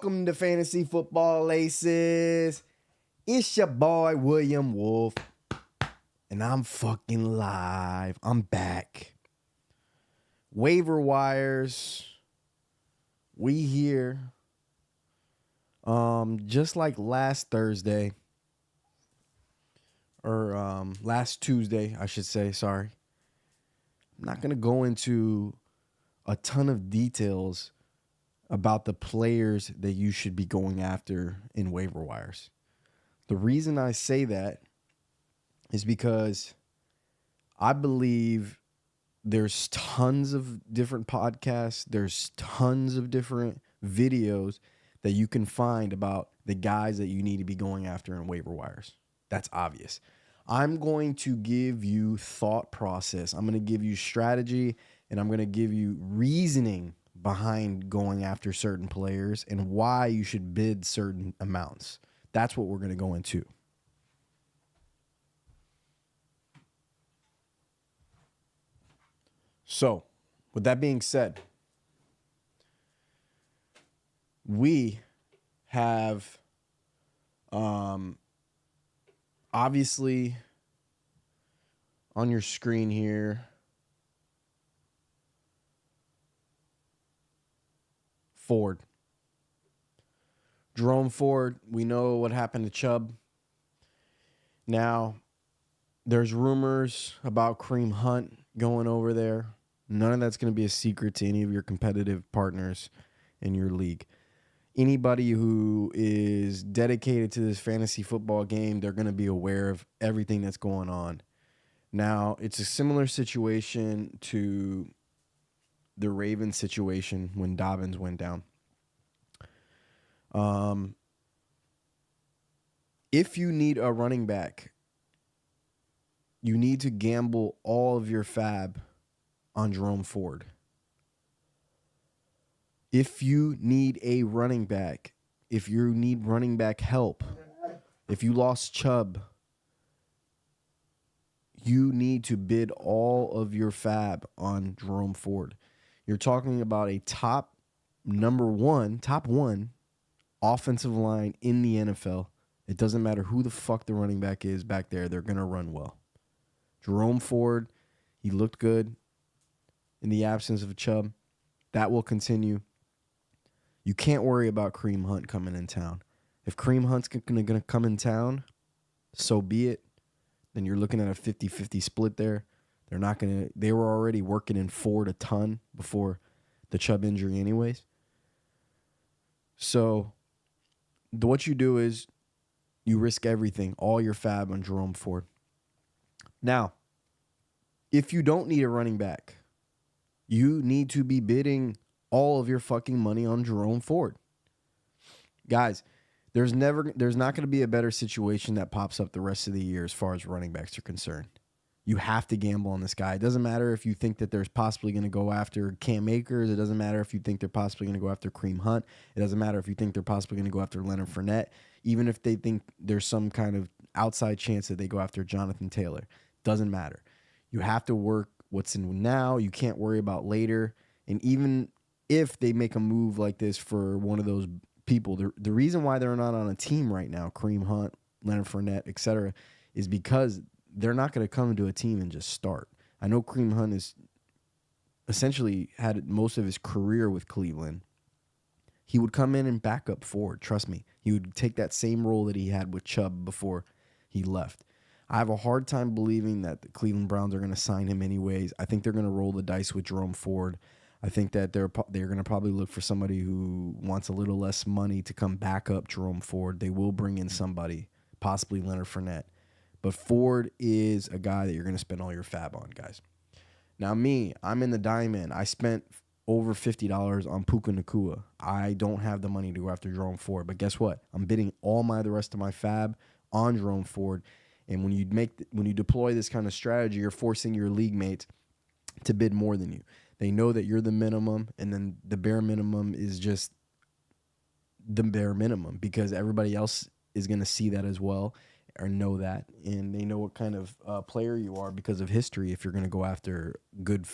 Welcome to Fantasy Football Aces. It's your boy, William Wolf. And I'm fucking live. I'm back. Waiver Wires. We here. Just like last Thursday. Or last Tuesday, I should say. Sorry. I'm not going to go into a ton of details about the players that you should be going after in waiver wires. The reason I say that is because I believe there's tons of different podcasts, there's tons of different videos that you can find about the guys that you need to be going after in waiver wires. That's obvious. I'm going to give you thought process. I'm going to give you strategy, and I'm going to give you reasoning behind going after certain players and why you should bid certain amounts. That's what we're going to go into. So, with that being said, we have obviously on your screen here Ford. Jerome Ford, we know what happened to Chubb. Now, there's rumors about Kareem Hunt going over there. None of that's going to be a secret to any of your competitive partners in your league. Anybody who is dedicated to this fantasy football game, they're going to be aware of everything that's going on. Now, it's a similar situation to the Ravens situation when Dobbins went down. If you need a running back, you need to gamble all of your fab on Jerome Ford. If you need a running back, if you need running back help, if you lost Chubb, you need to bid all of your fab on Jerome Ford. You're talking about a top one offensive line in the NFL. It doesn't matter who the fuck the running back is back there. They're going to run well. Jerome Ford, he looked good in the absence of Chubb. That will continue. You can't worry about Kareem Hunt coming in town. If Kareem Hunt's going to come in town, so be it. Then you're looking at a 50-50 split there. They were already working in Ford a ton before the Chubb injury anyways. So what you do is you risk everything, all your fab on Jerome Ford. Now, if you don't need a running back, you need to be bidding all of your fucking money on Jerome Ford. Guys, there's not going to be a better situation that pops up the rest of the year as far as running backs are concerned. You have to gamble on this guy. It doesn't matter if you think that there's possibly going to go after Cam Akers. It doesn't matter if you think they're possibly going to go after Kareem Hunt. It doesn't matter if you think they're possibly going to go after Leonard Fournette. Even if they think there's some kind of outside chance that they go after Jonathan Taylor. Doesn't matter. You have to work what's in now. You can't worry about later. And even if they make a move like this for one of those people, the reason why they're not on a team right now, Kareem Hunt, Leonard Fournette, etc., is because they're not going to come into a team and just start. I know Kareem Hunt has essentially had most of his career with Cleveland. He would come in and back up Ford. Trust me. He would take that same role that he had with Chubb before he left. I have a hard time believing that the Cleveland Browns are going to sign him anyways. I think they're going to roll the dice with Jerome Ford. I think that they're going to probably look for somebody who wants a little less money to come back up Jerome Ford. They will bring in somebody, possibly Leonard Fournette. But Ford is a guy that you're going to spend all your fab on, guys. Now I'm in the diamond. I spent over $50 on Puka Nacua. I don't have the money to go after Jerome Ford. But guess what? I'm bidding the rest of my fab on Jerome Ford. And when you deploy this kind of strategy, you're forcing your league mates to bid more than you. They know that you're the minimum, and then the bare minimum is just the bare minimum because everybody else is going to see that as well or know that, and they know what kind of player you are because of history. If you're going to go after good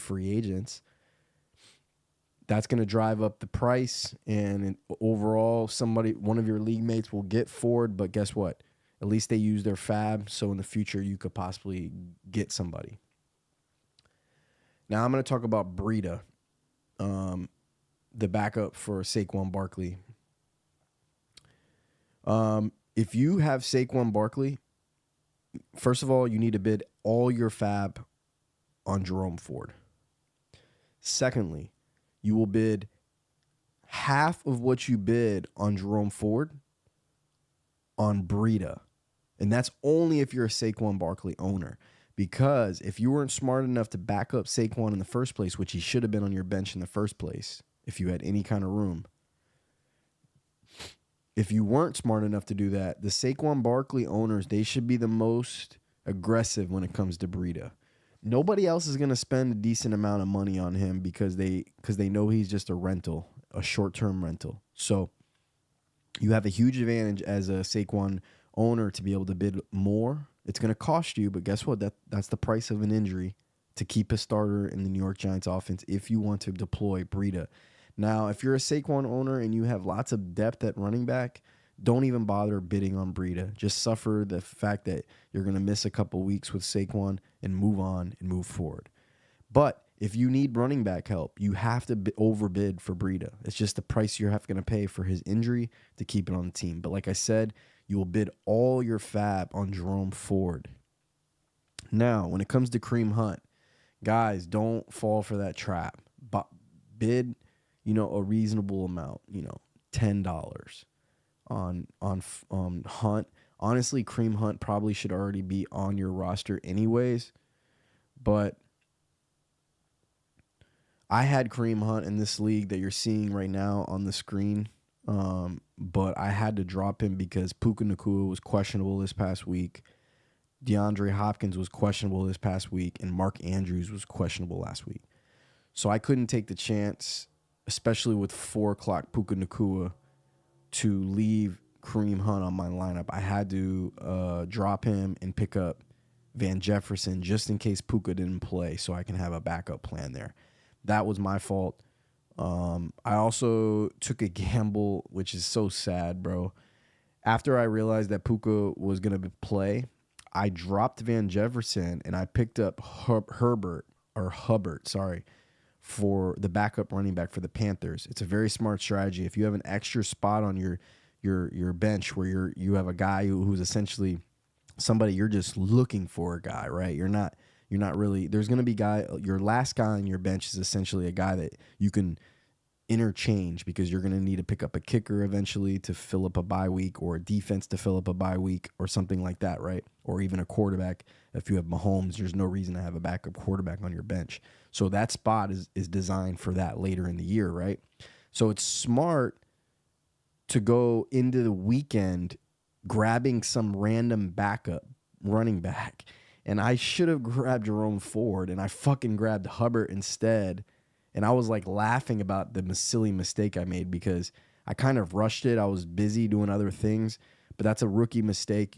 free agents, That's going to drive up the price, and overall, one of your league mates will get Ford. But guess what? At least they use their fab, so in the future you could possibly get somebody. Now I'm going to talk about Breida, the backup for Saquon Barkley. If you have Saquon Barkley, first of all, you need to bid all your fab on Jerome Ford. Secondly, you will bid half of what you bid on Jerome Ford on Breida. And that's only if you're a Saquon Barkley owner. Because if you weren't smart enough to back up Saquon in the first place, which he should have been on your bench in the first place, if you had any kind of room. If you weren't smart enough to do that, the Saquon Barkley owners, they should be the most aggressive when it comes to Breida. Nobody else is going to spend a decent amount of money on him because they know he's just a rental, a short-term rental. So you have a huge advantage as a Saquon owner to be able to bid more. It's going to cost you, but guess what? That's the price of an injury to keep a starter in the New York Giants offense if you want to deploy Breida. Now, if you're a Saquon owner and you have lots of depth at running back, don't even bother bidding on Breida. Just suffer the fact that you're going to miss a couple weeks with Saquon and move on and move forward. But if you need running back help, you have to overbid for Breida. It's just the price you're going to pay for his injury to keep it on the team. But like I said, you will bid all your fab on Jerome Ford. Now, when it comes to Kareem Hunt, guys, don't fall for that trap. Bid, a reasonable amount, $10 on Hunt. Honestly, Kareem Hunt probably should already be on your roster anyways. But I had Kareem Hunt in this league that you're seeing right now on the screen. But I had to drop him because Puka Nacua was questionable this past week. DeAndre Hopkins was questionable this past week. And Mark Andrews was questionable last week. So I couldn't take the chance, especially with 4 o'clock Puka Nacua, to leave Kareem Hunt on my lineup. I had to drop him and pick up Van Jefferson just in case Puka didn't play so I can have a backup plan there. That was my fault. I also took a gamble, which is so sad, bro. After I realized that Puka was going to play, I dropped Van Jefferson and I picked up Hubbard, for the backup running back for the Panthers. It's a very smart strategy. If you have an extra spot on your bench where you have a guy who's essentially somebody you're just looking for a guy, right? You're not really, there's going to be your last guy on your bench is essentially a guy that you can interchange because you're going to need to pick up a kicker eventually to fill up a bye week, or a defense to fill up a bye week, or something like that, right? Or even a quarterback. If you have Mahomes, there's no reason to have a backup quarterback on your bench. So that spot is designed for that later in the year, right? So it's smart to go into the weekend grabbing some random backup running back. And I should have grabbed Jerome Ford, and I fucking grabbed Hubbard instead. And I was like laughing about the silly mistake I made because I kind of rushed it. I was busy doing other things, but that's a rookie mistake.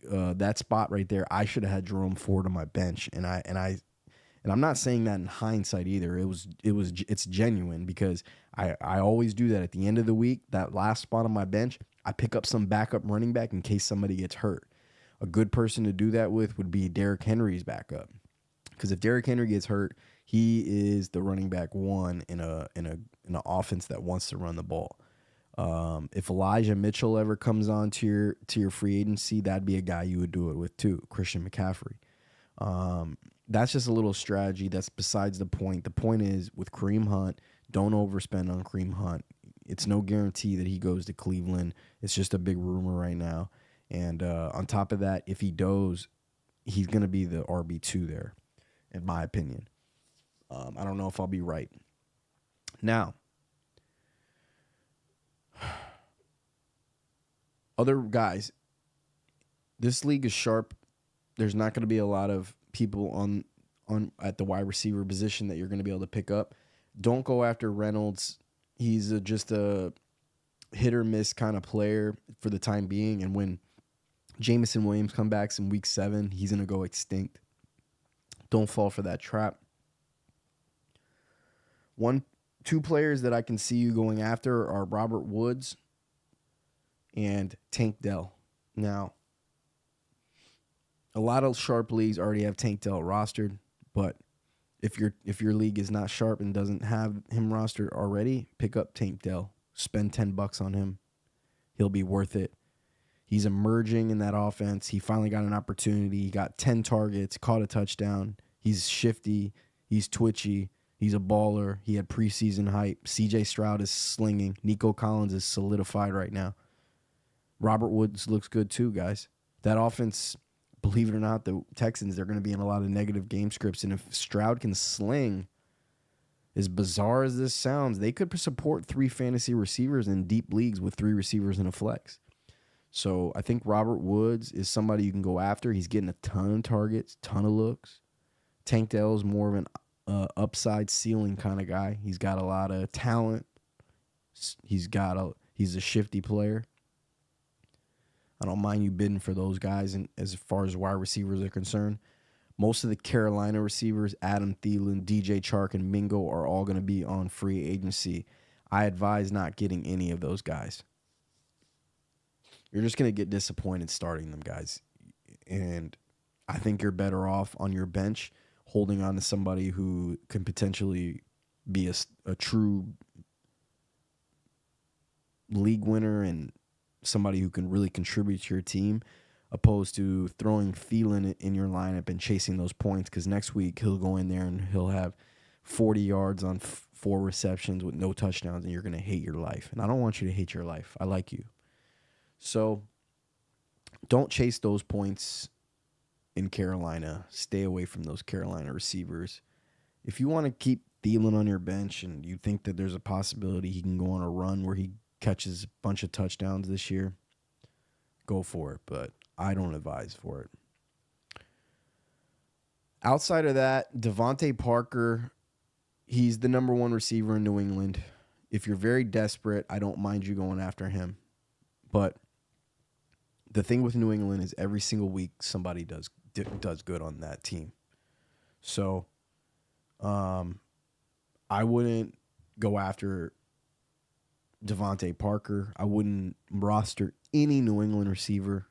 That spot right there, I should have had Jerome Ford on my bench, and I'm not saying that in hindsight either. It's genuine because I always do that at the end of the week. That last spot on my bench, I pick up some backup running back in case somebody gets hurt. A good person to do that with would be Derrick Henry's backup, because if Derrick Henry gets hurt, he is the running back one in an offense that wants to run the ball. If Elijah Mitchell ever comes on to your free agency, that'd be a guy you would do it with too, Christian McCaffrey. That's just a little strategy. That's besides the point. The point is with Kareem Hunt, don't overspend on Kareem Hunt. It's no guarantee that he goes to Cleveland. It's just a big rumor right now. And on top of that, if he does, he's going to be the RB2 there, in my opinion. I don't know if I'll be right. Now, other guys, this league is sharp. There's not going to be a lot of people on at the wide receiver position that you're going to be able to pick up. Don't go after Reynolds. He's just a hit or miss kind of player for the time being. And when Jameson Williams comes back in week 7, he's going to go extinct. Don't fall for that trap. One Two players that I can see you going after are Robert Woods and Tank Dell. Now, a lot of sharp leagues already have Tank Dell rostered, but if your league is not sharp and doesn't have him rostered already, pick up Tank Dell. Spend $10 on him. He'll be worth it. He's emerging in that offense. He finally got an opportunity. He got 10 targets, caught a touchdown. He's shifty. He's twitchy. He's a baller. He had preseason hype. CJ Stroud is slinging. Nico Collins is solidified right now. Robert Woods looks good too, guys. That offense, believe it or not, the Texans, they're going to be in a lot of negative game scripts. And if Stroud can sling, as bizarre as this sounds, they could support 3 fantasy receivers in deep leagues with 3 receivers in a flex. So I think Robert Woods is somebody you can go after. He's getting a ton of targets, ton of looks. Tank Dell is more of an upside ceiling kind of guy. He's got a lot of talent. He's a shifty player. I don't mind you bidding for those guys. And as far as wide receivers are concerned, most of the Carolina receivers, Adam Thielen, DJ Chark, and Mingo, are all going to be on free agency. I advise not getting any of those guys. You're just going to get disappointed starting them, guys. And I think you're better off on your bench holding on to somebody who can potentially be a true league winner and somebody who can really contribute to your team, opposed to throwing Thielen in your lineup and chasing those points, because next week he'll go in there and he'll have 40 yards on 4 receptions with no touchdowns, and you're going to hate your life. And I don't want you to hate your life. I like you. So don't chase those points in Carolina. Stay away from those Carolina receivers. If you want to keep Thielen on your bench and you think that there's a possibility he can go on a run where he catches a bunch of touchdowns this year, go for it. But I don't advise for it. Outside of that, Devontae Parker, he's the number 1 receiver in New England. If you're very desperate, I don't mind you going after him. But the thing with New England is every single week somebody does good on that team. So I wouldn't go after Devontae Parker. I wouldn't roster any New England receiver.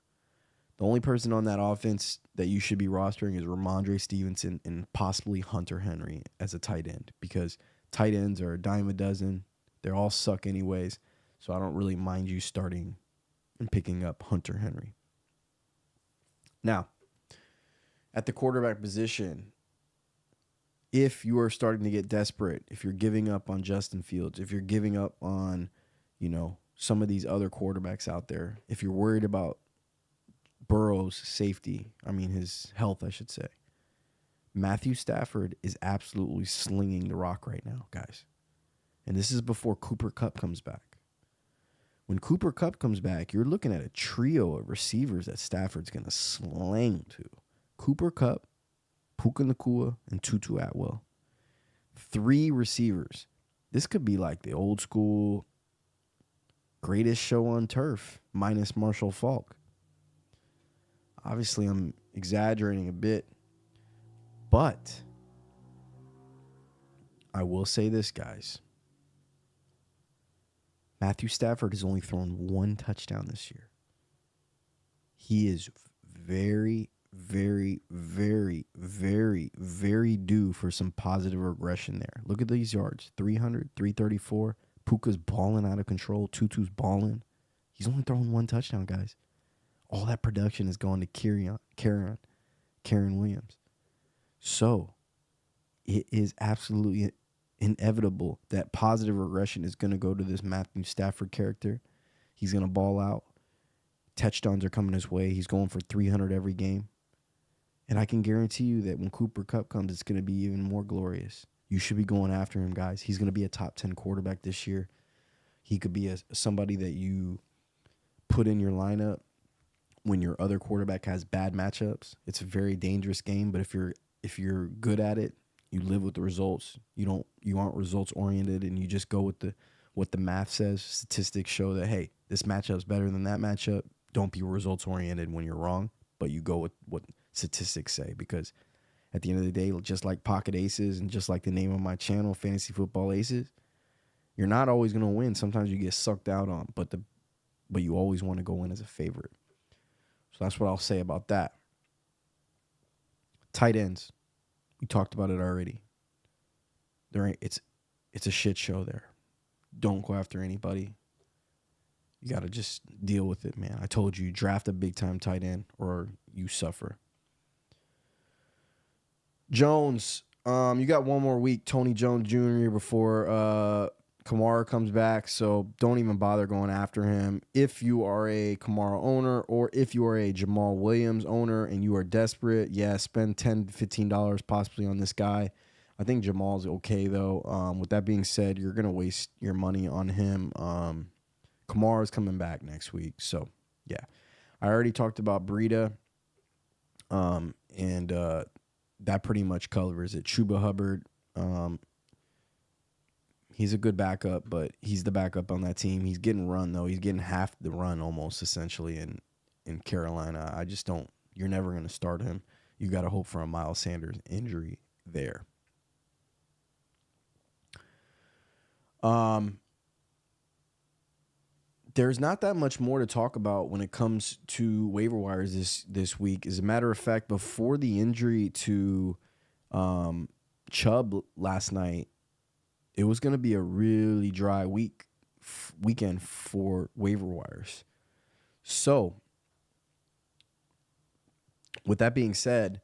The only person on that offense that you should be rostering is Ramondre Stevenson and possibly Hunter Henry as a tight end, because tight ends are a dime a dozen. They all suck anyways. So I don't really mind you starting and picking up Hunter Henry. Now, at the quarterback position, if you are starting to get desperate, if you're giving up on Justin Fields, if you're giving up on, some of these other quarterbacks out there, if you're worried about Burrow's his health, I should say, Matthew Stafford is absolutely slinging the rock right now, guys. And this is before Cooper Kupp comes back. When Cooper Kupp comes back, you're looking at a trio of receivers that Stafford's going to slang to. Cooper Kupp, Puka Nacua, and Tutu Atwell. 3 receivers. This could be like the old school greatest show on turf, minus Marshall Faulk. Obviously, I'm exaggerating a bit, but I will say this, guys. Matthew Stafford has only thrown 1 touchdown this year. He is very, very, very, very, very due for some positive regression there. Look at these yards. 300, 334. Puka's balling out of control. Tutu's balling. He's only thrown 1 touchdown, guys. All that production is going to Karen Williams. So it is absolutely inevitable that positive regression is going to go to this Matthew Stafford character. He's going to ball out. Touchdowns are coming his way. He's going for 300 every game. And I can guarantee you that when Cooper Kupp comes, it's going to be even more glorious. You should be going after him, guys. He's going to be a top 10 quarterback this year. He could be somebody that you put in your lineup when your other quarterback has bad matchups. It's a very dangerous game, but if you're good at it, you live with the results. You aren't results oriented, and you just go with what the math says. Statistics show that, hey, this matchup's better than that matchup. Don't be results oriented when you're wrong, but you go with what statistics say, because at the end of the day, just like pocket aces and just like the name of my channel, Fantasy Football Aces, You're not always going to win. Sometimes you get sucked out on, but you always want to go in as a favorite. So that's what I'll say about that. Tight ends. We talked about it already. It's a shit show there. Don't go after anybody. You got to just deal with it, man. I told you, draft a big-time tight end or you suffer. Jones, you got one more week, Tony Jones Jr., before Kamara comes back, so don't even bother going after him. If you are a Kamara owner or if you are a Jamal Williams owner and you are desperate, spend $10, $15 possibly on this guy. I think Jamal's okay, though. With that being said, you're going to waste your money on him. Kamara's coming back next week, so, yeah. I already talked about Breida, and that pretty much covers it. Chuba Hubbard, he's a good backup, but he's the backup on that team. He's getting run, though. He's getting half the run almost, essentially, in Carolina. I just don't – you're never going to start him. You got to hope for a Miles Sanders injury there. There's not that much more to talk about when it comes to waiver wires this week. As a matter of fact, before the injury to Chubb last night, it was going to be a really dry weekend for waiver wires. So, with that being said,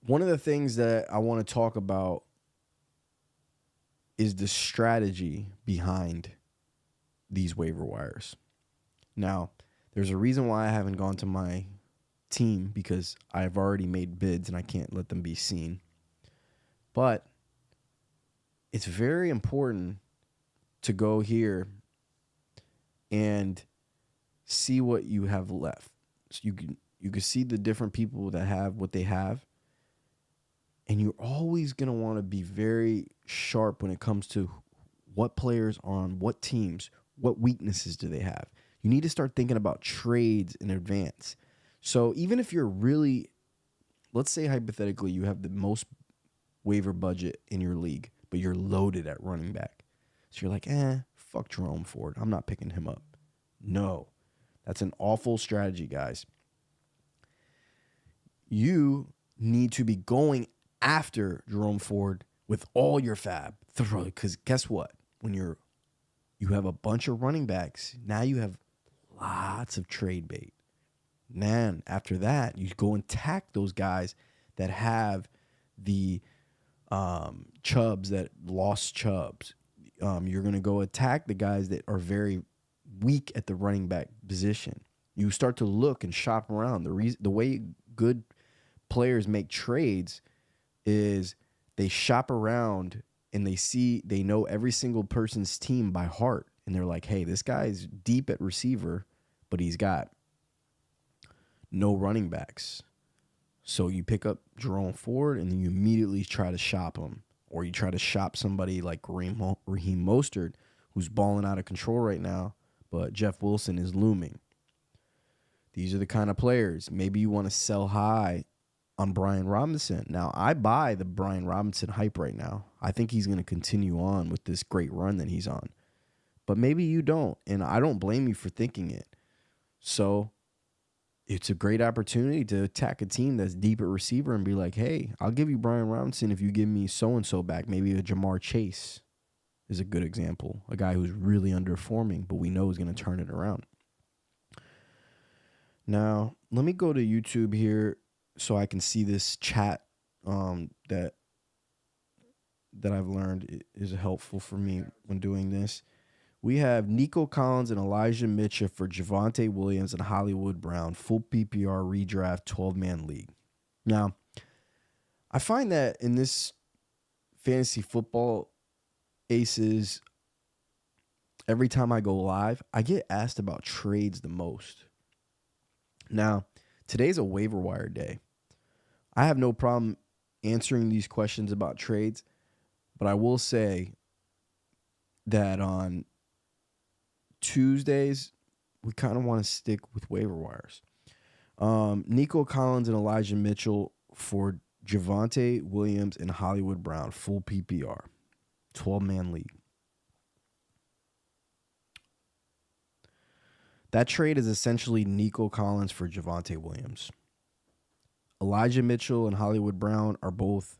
one of the things that I want to talk about is the strategy behind these waiver wires. Now, there's a reason why I haven't gone to my team, because I've already made bids and I can't let them be seen. But it's very important to go here and see what you have left. So you can see the different people that have what they have. And you're always going to want to be very sharp when it comes to what players are on what teams, what weaknesses do they have. You need to start thinking about trades in advance. So even if you're really, let's say hypothetically you have the most waiver budget in your league, but you're loaded at running back. So you're like, fuck Jerome Ford. I'm not picking him up. No, that's an awful strategy, guys. You need to be going after Jerome Ford with all your fab. Because guess what? When you have a bunch of running backs, now you have lots of trade bait. Man, after that, you go and tack those guys that have the Chubbs, that lost Chubbs. You're going to go attack the guys that are very weak at the running back position. You start to look and shop around. The way good players make trades is they shop around and they know every single person's team by heart. And they're like, hey, this guy's deep at receiver, but he's got no running backs. So you pick up Jerome Ford and then you immediately try to shop him. Or you try to shop somebody like Raheem Mostert, who's balling out of control right now, but Jeff Wilson is looming. These are the kind of players. Maybe you want to sell high on Brian Robinson. Now, I buy the Brian Robinson hype right now. I think he's going to continue on with this great run that he's on. But maybe you don't, and I don't blame you for thinking it. So it's a great opportunity to attack a team that's deep at receiver and be like, hey, I'll give you Brian Robinson if you give me so-and-so back. Maybe a Jamar Chase is a good example, a guy who's really underperforming, but we know is going to turn it around. Now, let me go to YouTube here so I can see this chat that I've learned is helpful for me when doing this. We have Nico Collins and Elijah Mitchell for Javonte Williams and Hollywood Brown, full PPR redraft 12-man league. Now, I find that in this fantasy football aces, every time I go live, I get asked about trades the most. Now, today's a waiver wire day. I have no problem answering these questions about trades, but I will say that on Tuesdays, we kind of want to stick with waiver wires. Nico Collins and Elijah Mitchell for Javonte Williams and Hollywood Brown, full PPR, 12-man league. That trade is essentially Nico Collins for Javonte Williams. Elijah Mitchell and Hollywood Brown are both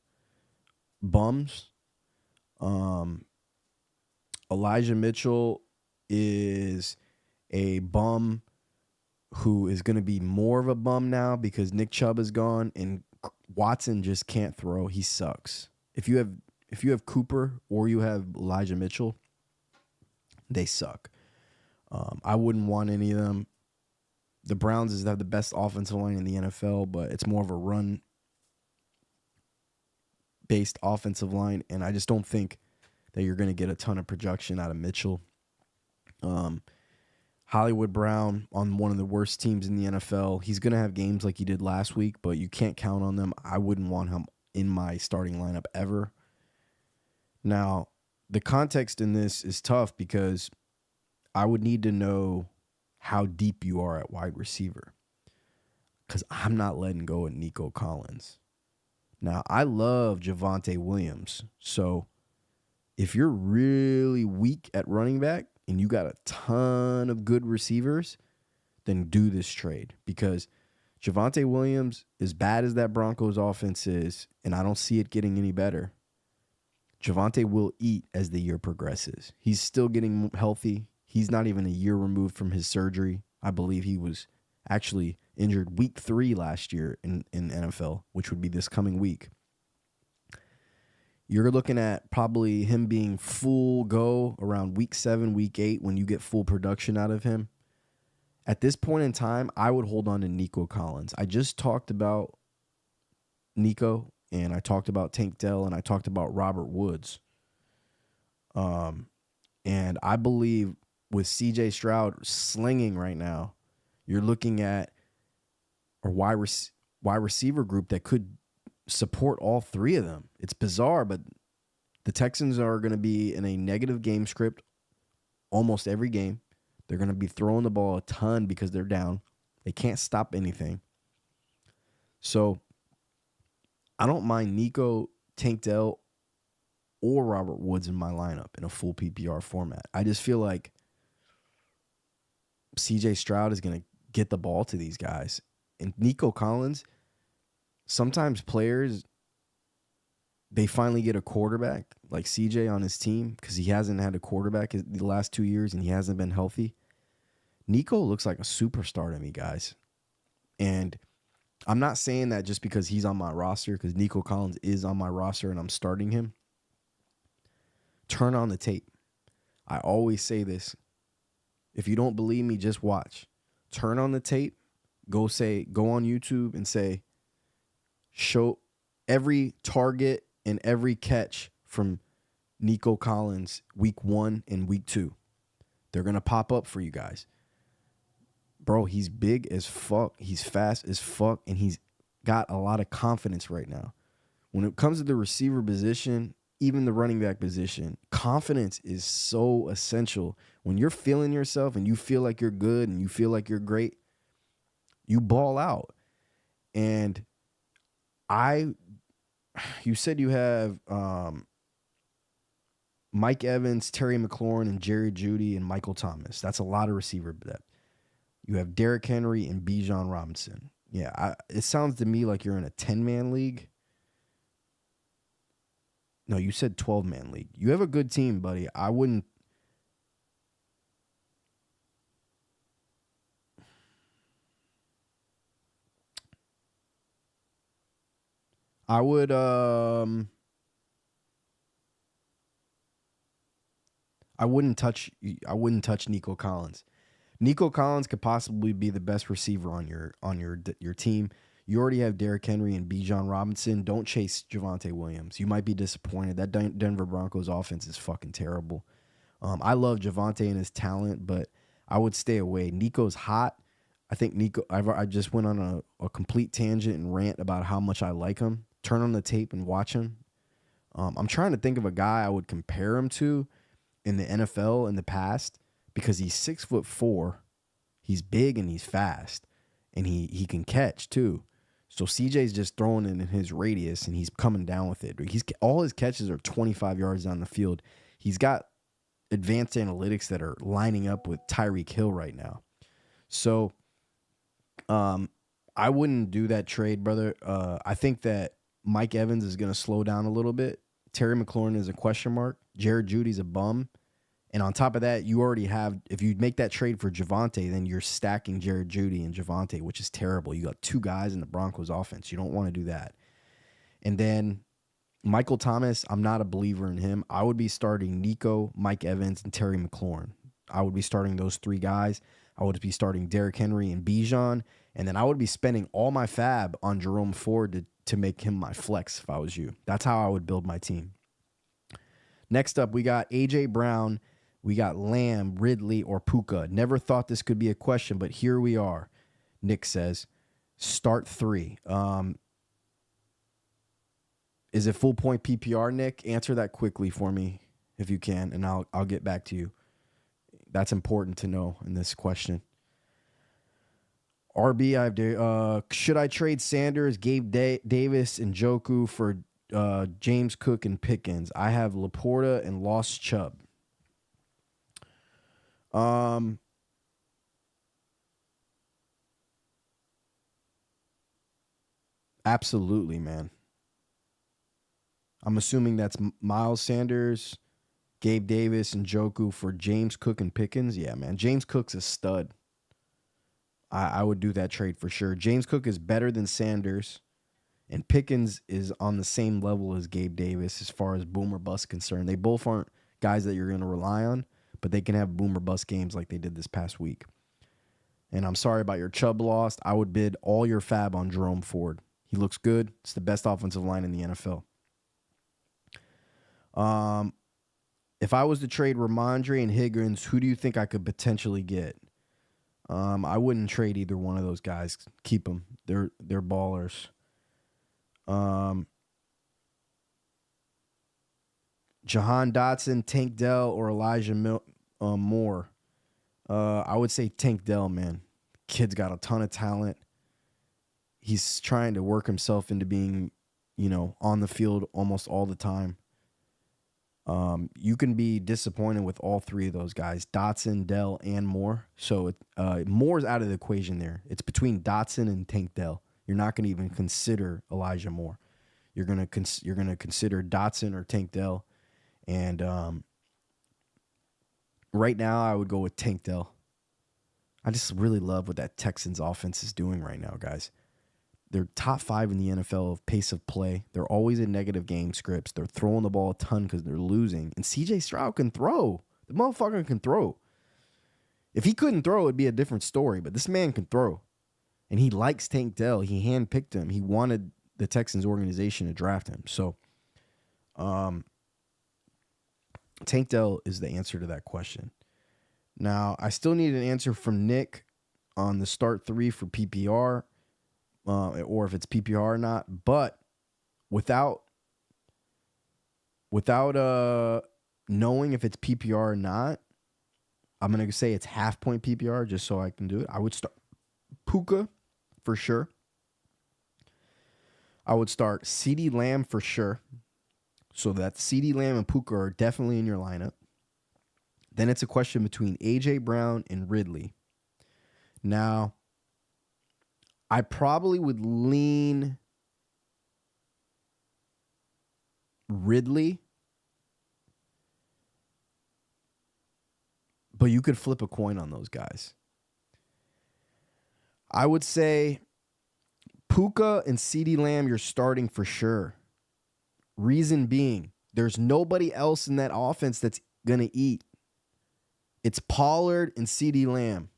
bums. Elijah Mitchell is a bum who is going to be more of a bum now because Nick Chubb is gone and Watson just can't throw. He sucks. If you have Cooper or you have Elijah Mitchell, they suck. I wouldn't want any of them. The Browns have the best offensive line in the NFL, but it's more of a run-based offensive line, and I just don't think that you're going to get a ton of production out of Mitchell. Hollywood Brown on one of the worst teams in the NFL. He's going to have games like he did last week, but you can't count on them. I wouldn't want him in my starting lineup ever. Now, the context in this is tough because I would need to know how deep you are at wide receiver because I'm not letting go of Nico Collins. Now, I love Javonte Williams, so if you're really weak at running back and you got a ton of good receivers, then do this trade because Javonte Williams, as bad as that Broncos offense is, and I don't see it getting any better, Javonte will eat as the year progresses. He's still getting healthy. He's not even a year removed from his surgery. I believe he was actually injured week 3 last year in NFL, which would be this coming week. You're looking at probably him being full go around week 7, week 8 when you get full production out of him. At this point in time, I would hold on to Nico Collins. I just talked about Nico, and I talked about Tank Dell, and I talked about Robert Woods. And I believe with C.J. Stroud slinging right now, you're looking at a wide receiver group that could support all 3 of them. It's bizarre, but the Texans are going to be in a negative game script almost every game. They're going to be throwing the ball a ton because they're down. They can't stop anything. So I don't mind Nico, Tank Dell, or Robert Woods in my lineup in a full PPR format. I just feel like C.J. Stroud is going to get the ball to these guys. And Nico Collins, sometimes players, they finally get a quarterback like CJ on his team because he hasn't had a quarterback the last 2 years and he hasn't been healthy. Nico looks like a superstar to me, guys. And I'm not saying that just because he's on my roster, because Nico Collins is on my roster and I'm starting him. Turn on the tape. I always say this. If you don't believe me, just watch. Turn on the tape. Go on YouTube and say, show every target and every catch from Nico Collins week 1 and week 2. They're going to pop up for you guys. Bro, he's big as fuck. He's fast as fuck. And he's got a lot of confidence right now. When it comes to the receiver position, even the running back position, confidence is so essential. When you're feeling yourself and you feel like you're good and you feel like you're great, you ball out. And you said you have Mike Evans, Terry McLaurin, and Jerry Jeudy, and Michael Thomas. That's a lot of receiver depth. You have Derrick Henry and Bijan Robinson. Yeah, it sounds to me like you're in a 10-man league. No, you said 12-man league. You have a good team, buddy. I would I wouldn't touch Nico Collins. Nico Collins could possibly be the best receiver on your team. You already have Derrick Henry and Bijan Robinson. Don't chase Javonte Williams. You might be disappointed. That Denver Broncos offense is fucking terrible. I love Javonte and his talent, but I would stay away. Nico's hot. I think Nico, I just went on a complete tangent and rant about how much I like him. Turn on the tape and watch him. I'm trying to think of a guy I would compare him to in the NFL in the past because he's 6'4". He's big and he's fast, and he can catch too. So CJ's just throwing it in his radius and he's coming down with it. All his catches are 25 yards down the field. He's got advanced analytics that are lining up with Tyreek Hill right now. So I wouldn't do that trade, brother. I think that Mike Evans is going to slow down a little bit. Terry McLaurin is a question mark. Jared Judy's a bum. And on top of that, you already have, if you make that trade for Javonte, then you're stacking Jared Judy and Javonte, which is terrible. You got two guys in the Broncos offense. You don't want to do that. And then Michael Thomas, I'm not a believer in him. I would be starting Nico, Mike Evans, and Terry McLaurin. I would be starting those three guys. I would be starting Derrick Henry and Bijan. And then I would be spending all my fab on Jerome Ford to make him my flex if I was you. That's how I would build my team. Next up, we got A.J. Brown. We got Lamb, Ridley, or Puka. Never thought this could be a question, but here we are. Nick says, start three. Is it full point PPR, Nick? Answer that quickly for me if you can, and I'll get back to you. That's important to know in this question. RB, should I trade Sanders, Gabe Davis, and Njoku for James Cook and Pickens? I have Laporta and lost Chubb. Absolutely, man. I'm assuming that's Miles Sanders, Gabe Davis, and Njoku for James Cook and Pickens. Yeah, man. James Cook's a stud. I would do that trade for sure. James Cook is better than Sanders, and Pickens is on the same level as Gabe Davis as far as boom or bust concerned. They both aren't guys that you're going to rely on, but they can have boom or bust games like they did this past week. And I'm sorry about your Chubb loss. I would bid all your fab on Jerome Ford. He looks good. It's the best offensive line in the NFL. If I was to trade Ramondre and Higgins, who do you think I could potentially get? I wouldn't trade either one of those guys. Keep them. They're ballers. Jahan Dotson, Tank Dell, or Elijah Moore? I would say Tank Dell, man. Kid's got a ton of talent. He's trying to work himself into being, on the field almost all the time. You can be disappointed with all three of those guys, Dotson, Dell, and Moore. So Moore's out of the equation there. It's between Dotson and Tank Dell. You're not going to even consider Elijah Moore. You're going to consider Dotson or Tank Dell. And right now, I would go with Tank Dell. I just really love what that Texans offense is doing right now, guys. They're top 5 in the NFL of pace of play. They're always in negative game scripts. They're throwing the ball a ton because they're losing. And C.J. Stroud can throw. The motherfucker can throw. If he couldn't throw, it'd be a different story. But this man can throw. And he likes Tank Dell. He handpicked him. He wanted the Texans organization to draft him. So, Tank Dell is the answer to that question. Now, I still need an answer from Nick on the start 3 for PPR. Or if it's PPR or not, but without knowing if it's PPR or not, I'm going to say it's half point PPR just so I can do it. I would start Puka for sure. I would start CeeDee Lamb for sure. So that CeeDee Lamb and Puka are definitely in your lineup. Then it's a question between A.J. Brown and Ridley. Now, I probably would lean Ridley, but you could flip a coin on those guys. I would say Puka and CeeDee Lamb you're starting for sure. Reason being, there's nobody else in that offense that's going to eat. It's Pollard and CeeDee Lamb.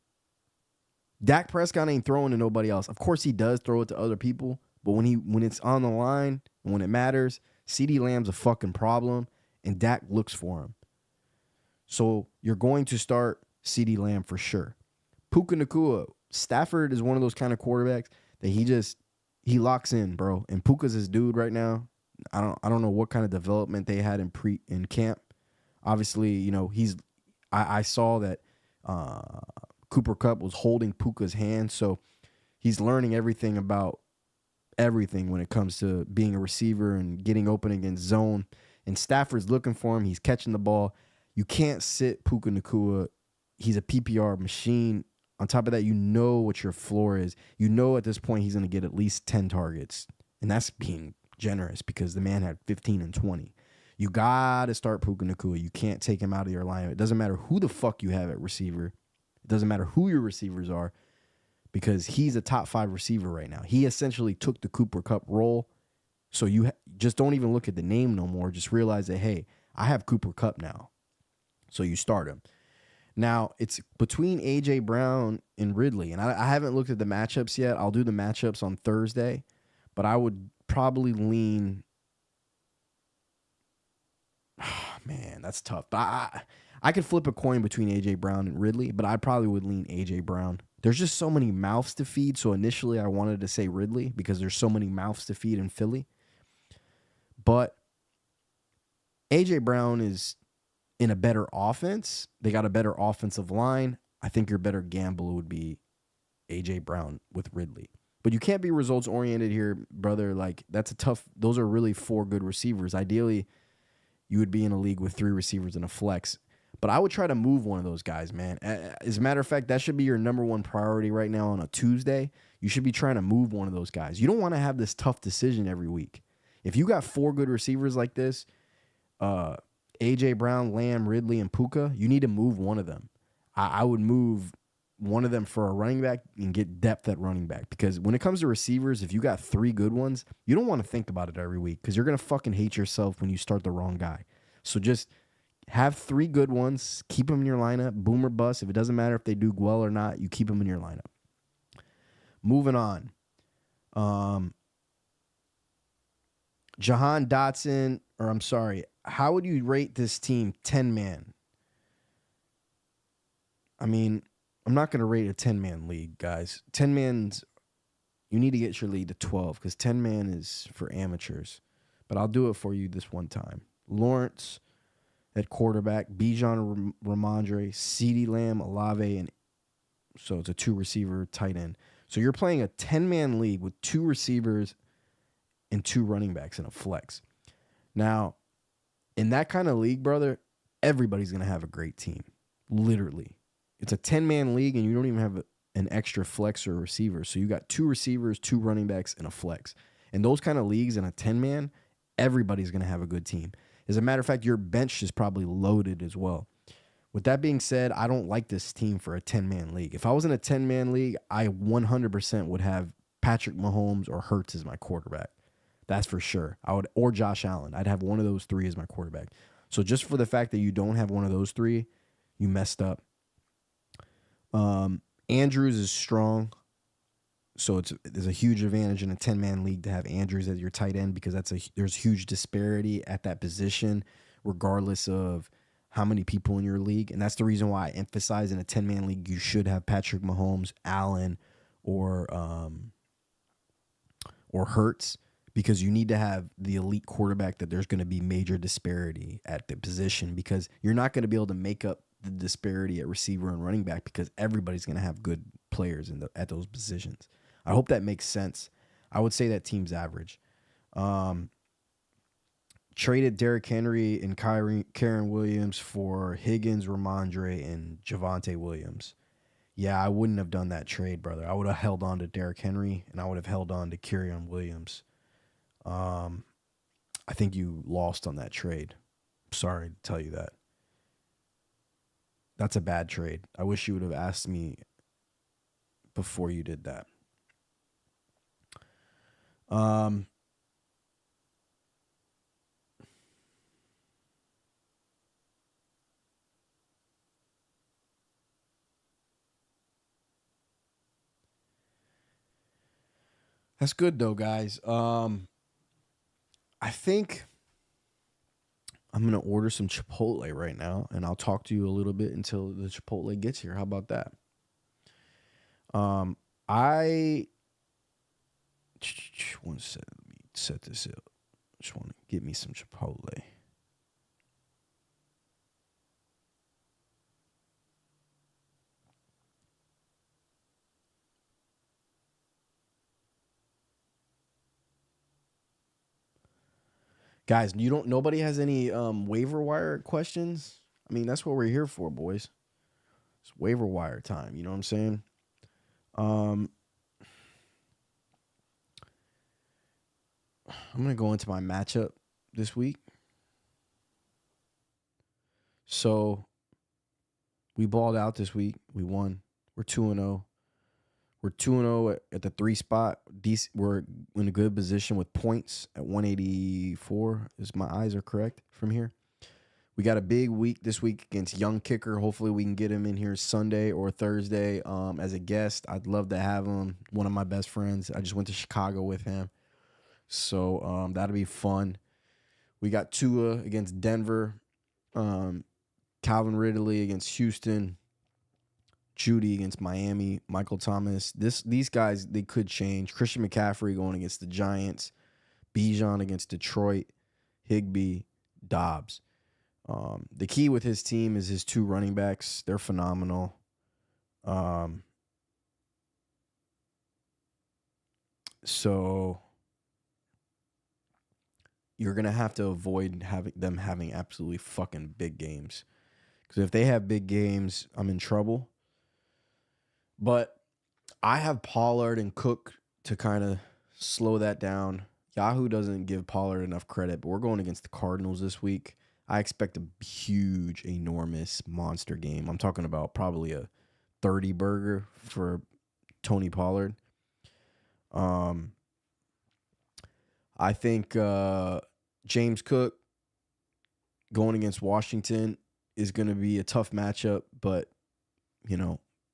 Dak Prescott ain't throwing to nobody else. Of course he does throw it to other people, but when it's on the line and when it matters, CeeDee Lamb's a fucking problem, and Dak looks for him. So you're going to start CeeDee Lamb for sure. Puka Nacua, Stafford is one of those kind of quarterbacks that he locks in, bro. And Puka's his dude right now. I don't know what kind of development they had in camp. Obviously, I saw that Cooper Kupp was holding Puka's hand, so he's learning everything about everything when it comes to being a receiver and getting open against zone. And Stafford's looking for him. He's catching the ball. You can't sit Puka Nacua. He's a PPR machine. On top of that, you know what your floor is. You know at this point he's going to get at least 10 targets. And that's being generous because the man had 15 and 20. You got to start Puka Nacua. You can't take him out of your lineup. It doesn't matter who the fuck you have at receiver. It doesn't matter who your receivers are because he's a top 5 receiver right now. He essentially took the Cooper Kupp role. So you just don't even look at the name no more. Just realize that, hey, I have Cooper Kupp now. So you start him. Now, it's between A.J. Brown and Ridley. And I haven't looked at the matchups yet. I'll do the matchups on Thursday. But I would probably lean... Man, that's tough. But I could flip a coin between A.J. Brown and Ridley, but I probably would lean A.J. Brown. There's just so many mouths to feed. So initially I wanted to say Ridley because there's so many mouths to feed in Philly. But A.J. Brown is in a better offense. They got a better offensive line. I think your better gamble would be A.J. Brown with Ridley. But you can't be results oriented here, brother. Like, that's a tough. Those are really 4 good receivers. Ideally, you would be in a league with 3 receivers and a flex. But I would try to move one of those guys, man. As a matter of fact, that should be your number one priority right now on a Tuesday. You should be trying to move one of those guys. You don't want to have this tough decision every week. If you got 4 good receivers like this, A.J. Brown, Lamb, Ridley, and Puka, you need to move one of them. I would move one of them for a running back and get depth at running back. Because when it comes to receivers, if you got 3 good ones, you don't want to think about it every week because you're going to fucking hate yourself when you start the wrong guy. So just have 3 good ones, keep them in your lineup, boom or bust. If it doesn't matter if they do well or not, you keep them in your lineup. Moving on. Jahan Dotson, how would you rate this team 10-man? I mean, I'm not going to rate a 10-man league, guys. 10-man's, you need to get your league to 12 because 10-man is for amateurs. But I'll do it for you this one time. Lawrence at quarterback, Bijan Ramondre, CeeDee Lamb, Olave, and so it's a 2-receiver tight end. So you're playing a 10-man league with 2 receivers and 2 running backs and a flex. Now, in that kind of league, brother, everybody's going to have a great team. Literally. It's a 10-man league, and you don't even have an extra flex or receiver. So you got 2 receivers, 2 running backs, and a flex. And those kind of leagues in a 10-man, everybody's going to have a good team. As a matter of fact, your bench is probably loaded as well. With that being said, I don't like this team for a 10-man league. If I was in a 10-man league, I 100% would have Patrick Mahomes or Hurts as my quarterback. That's for sure. Or Josh Allen. I'd have one of those 3 as my quarterback. So just for the fact that you don't have one of those 3, you messed up. Andrews is strong. So there's a huge advantage in a 10-man league to have Andrews as your tight end because there's huge disparity at that position regardless of how many people in your league. And that's the reason why I emphasize in a 10-man league you should have Patrick Mahomes, Allen, or Hurts because you need to have the elite quarterback that there's going to be major disparity at the position because you're not going to be able to make up the disparity at receiver and running back because everybody's going to have good players at those positions. I hope that makes sense. I would say that team's average. Traded Derrick Henry and Karen Williams for Higgins, Ramondre, and Javonte Williams. Yeah, I wouldn't have done that trade, brother. I would have held on to Derrick Henry, and I would have held on to Karen Williams. I think you lost on that trade. Sorry to tell you that. That's a bad trade. I wish you would have asked me before you did that. That's good though, guys. I think I'm going to order some Chipotle right now, and I'll talk to you a little bit until the Chipotle gets here. How about that? I one second, let me set this up. Just want to get me some Chipotle. Guys, nobody has any waiver wire questions? I mean, that's what we're here for, boys. It's waiver wire time, you know what I'm saying? Um, I'm gonna go into my matchup this week. So we balled out this week. We won. We're 2-0. We're 2-0 at the 3 spot. We're in a good position with points at 184. If my eyes are correct from here. We got a big week this week against Young Kicker. Hopefully we can get him in here Sunday or Thursday as a guest. I'd love to have him. One of my best friends. I just went to Chicago with him. So that'll be fun. We got Tua against Denver. Calvin Ridley against Houston. Judy against Miami. Michael Thomas. These guys, they could change. Christian McCaffrey going against the Giants. Bijan against Detroit. Higbee. Dobbs. The key with his team is his 2 running backs. They're phenomenal. So you're going to have to avoid them having absolutely fucking big games. Because if they have big games, I'm in trouble. But I have Pollard and Cook to kind of slow that down. Yahoo doesn't give Pollard enough credit, but we're going against the Cardinals this week. I expect a huge, enormous monster game. I'm talking about probably a 30 burger for Tony Pollard. I think James Cook going against Washington is going to be a tough matchup, but,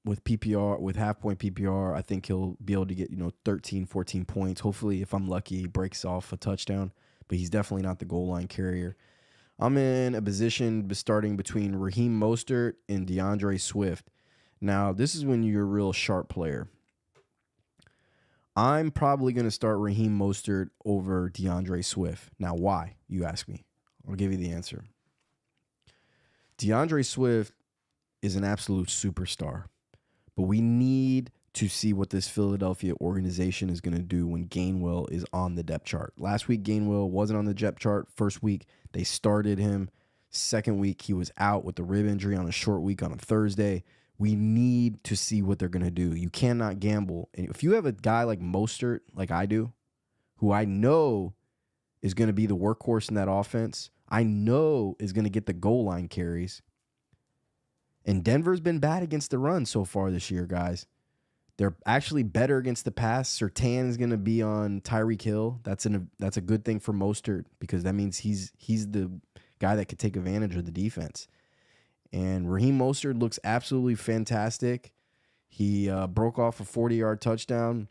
with PPR, with half-point PPR, I think he'll be able to get, 13, 14 points. Hopefully, if I'm lucky, he breaks off a touchdown, but he's definitely not the goal line carrier. I'm in a position starting between Raheem Mostert and DeAndre Swift. Now, this is when you're a real sharp player. I'm probably going to start Raheem Mostert over DeAndre Swift. Now, why, you ask me? I'll give you the answer. DeAndre Swift is an absolute superstar, but we need to see what this Philadelphia organization is going to do when Gainwell is on the depth chart. Last week, Gainwell wasn't on the depth chart. First week, they started him. Second week, he was out with the rib injury on a short week on a Thursday. We need to see what they're going to do. You cannot gamble. And if you have a guy like Mostert, like I do, who I know is going to be the workhorse in that offense, I know is going to get the goal line carries. And Denver's been bad against the run so far this year, guys. They're actually better against the pass. Surtain is going to be on Tyreek Hill. That's a good thing for Mostert because that means he's the guy that could take advantage of the defense. And Raheem Mostert looks absolutely fantastic. He broke off a 40-yard touchdown,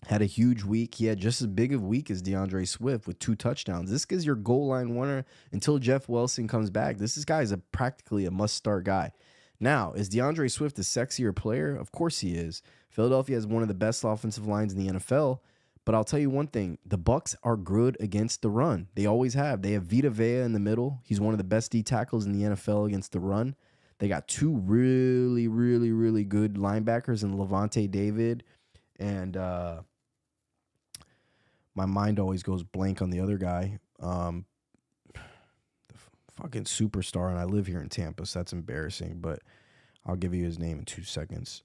had a huge week. He had just as big of a week as DeAndre Swift with 2 touchdowns. This is your goal line winner until Jeff Wilson comes back. This guy is practically a must-start guy. Now, is DeAndre Swift a sexier player? Of course he is. Philadelphia has one of the best offensive lines in the NFL. But I'll tell you one thing. The Bucs are good against the run. They always have. They have Vita Vea in the middle. He's one of the best D tackles in the NFL against the run. They got 2 really, really, really good linebackers in Levante David. And my mind always goes blank on the other guy. The fucking superstar, and I live here in Tampa, so that's embarrassing. But I'll give you his name in 2 seconds.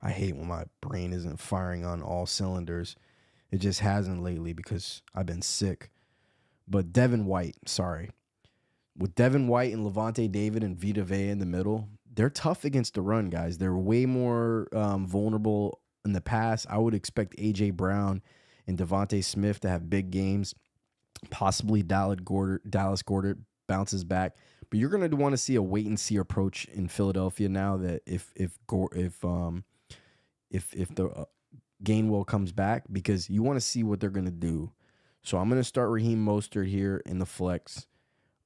I hate when my brain isn't firing on all cylinders. It just hasn't lately because I've been sick. But Devin White, sorry. With Devin White and Levante David and Vita Vea in the middle, they're tough against the run, guys. They're way more vulnerable in the pass. I would expect A.J. Brown and Devontae Smith to have big games. Possibly Dallas Goedert bounces back. But you're going to want to see a wait-and-see approach in Philadelphia now that if the Gainwell comes back, because you want to see what they're going to do. So I'm going to start Raheem Mostert here in the flex.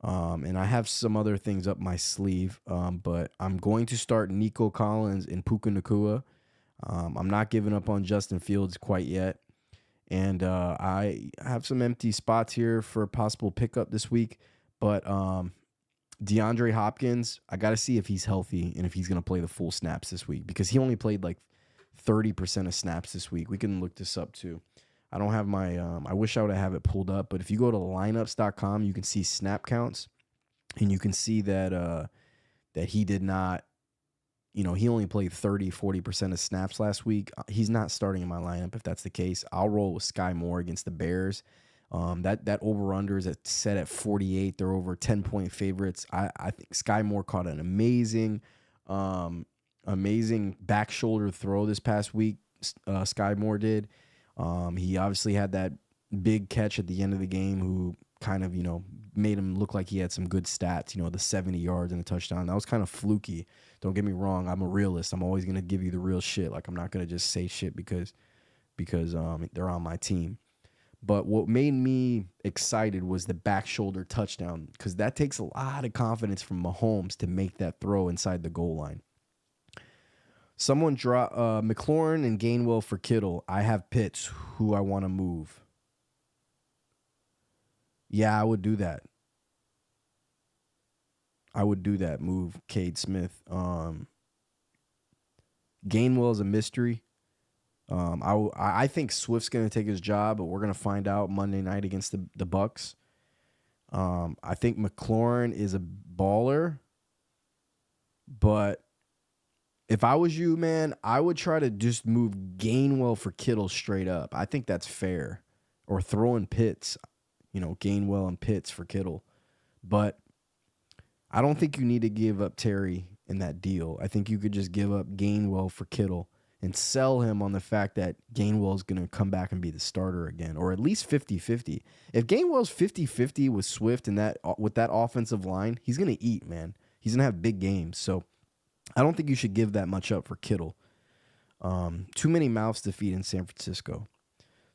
And I have some other things up my sleeve, but I'm going to start Nico Collins and Puka Nacua. I'm not giving up on Justin Fields quite yet. And I have some empty spots here for a possible pickup this week. But DeAndre Hopkins, I got to see if he's healthy and if he's going to play the full snaps this week, because he only played like 30% of snaps this week. We can look this up too. I don't have my, I wish I would have it pulled up, but if you go to lineups.com, you can see snap counts, and you can see that that he did not, he only played 30-40% of snaps last week. He's not starting in my lineup if that's the case. I'll roll with Sky Moore against the Bears. That over-under is set at 48. They're over 10-point favorites. I think Sky Moore caught an amazing back shoulder throw this past week. Sky Moore did. He obviously had that big catch at the end of the game who kind of, made him look like he had some good stats, the 70 yards and a touchdown. That was kind of fluky. Don't get me wrong. I'm a realist. I'm always going to give you the real shit. Like, I'm not going to just say shit because they're on my team. But what made me excited was the back shoulder touchdown, because that takes a lot of confidence from Mahomes to make that throw inside the goal line. Someone draw McLaurin and Gainwell for Kittle. I have Pitts, who I want to move. Yeah, I would do that. Move Cade Smith. Gainwell is a mystery. I think Swift's going to take his job, but we're going to find out Monday night against the Bucks. I think McLaurin is a baller, but if I was you, man, I would try to just move Gainwell for Kittle straight up. I think that's fair. Or throw in Pitts, Gainwell and Pitts for Kittle. But I don't think you need to give up Terry in that deal. I think you could just give up Gainwell for Kittle and sell him on the fact that Gainwell is going to come back and be the starter again, or at least 50-50. If Gainwell's 50-50 with Swift and with that offensive line, he's going to eat, man. He's going to have big games. So I don't think you should give that much up for Kittle. Too many mouths to feed in San Francisco.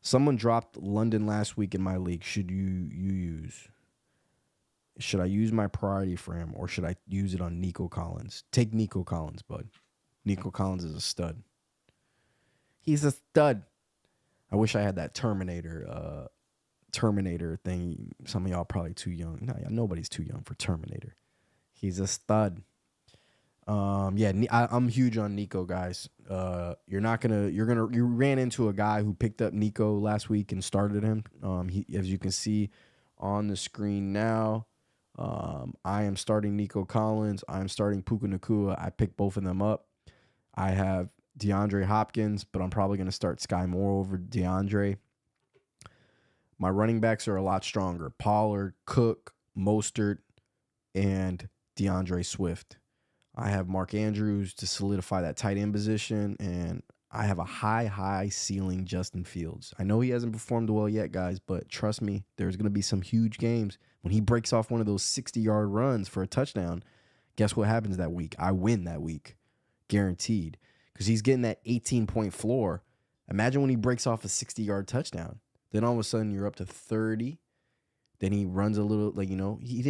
Someone dropped London last week in my league. Should I use my priority for him, or should I use it on Nico Collins? Take Nico Collins, bud. Nico Collins is a stud. He's a stud. I wish I had that Terminator thing. Some of y'all probably too young. No, nobody's too young for Terminator. He's a stud. I'm huge on Nico, guys. You ran into a guy who picked up Nico last week and started him. As you can see on the screen now, I am starting Nico Collins. I am starting Puka Nacua. I picked both of them up. I have DeAndre Hopkins, but I'm probably going to start Sky Moore over DeAndre. My running backs are a lot stronger. Pollard, Cook, Mostert, and DeAndre Swift. I have Mark Andrews to solidify that tight end position, and I have a high ceiling Justin Fields. I know he hasn't performed well yet, guys, but trust me, there's going to be some huge games. When he breaks off one of those 60-yard runs for a touchdown, guess what happens that week? I win that week, guaranteed, because he's getting that 18-point floor. Imagine when he breaks off a 60-yard touchdown. Then all of a sudden you're up to 30. Then he runs a little, he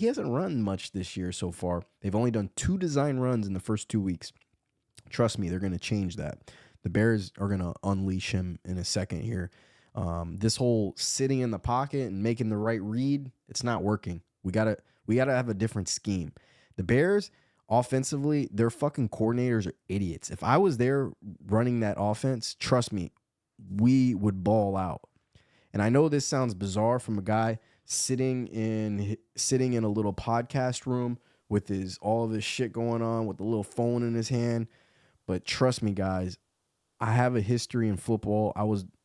hasn't run much this year so far. They've only done 2 design runs in the first 2 weeks. Trust me, they're going to change that. The Bears are going to unleash him in a second here. This whole sitting in the pocket and making the right read, it's not working. We gotta have a different scheme. The Bears, offensively, their fucking coordinators are idiots. If I was there running that offense, trust me, we would ball out. And I know this sounds bizarre from a guy sitting in a little podcast room with all of his shit going on, with the little phone in his hand. But trust me, guys, I have a history in football.